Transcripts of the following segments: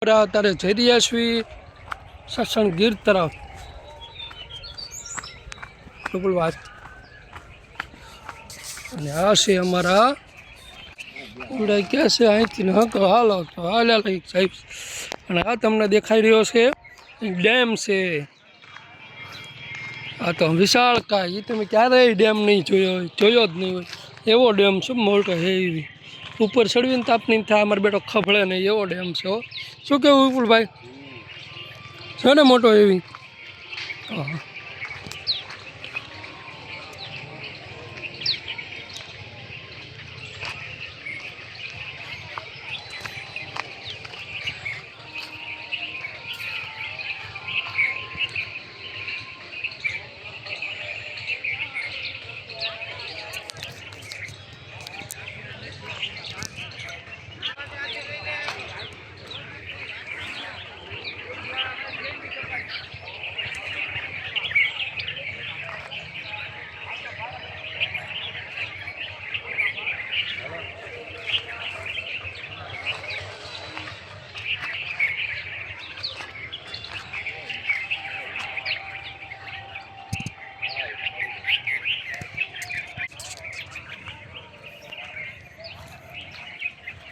આપણે અત્યારે જઈ રહ્યા છીએ સસણગીર તરફ વાત અને આ છે અમારા ઉડા ક્યાં છે અહીંથી હક હાલો તો હાલ્યા લઈ સાહેબ અને આ તમને દેખાઈ રહ્યો છે ડેમ છે આ તો વિશાળકાય એ તમે ક્યારેય ડેમ નહીં જોયો જ નહીં હોય એવો ડેમ છે મોટો હેવી ઉપર ચડવીને તાપ નહીં થાય અમારો બેટો ખફળે નહીં એવો ડેમ છે શું કેવું વિપુલભાઈ છે ને મોટો એવી હા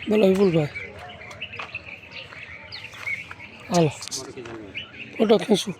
બોલો વિપુલભાઈ હાલો ફોટો ખેંચું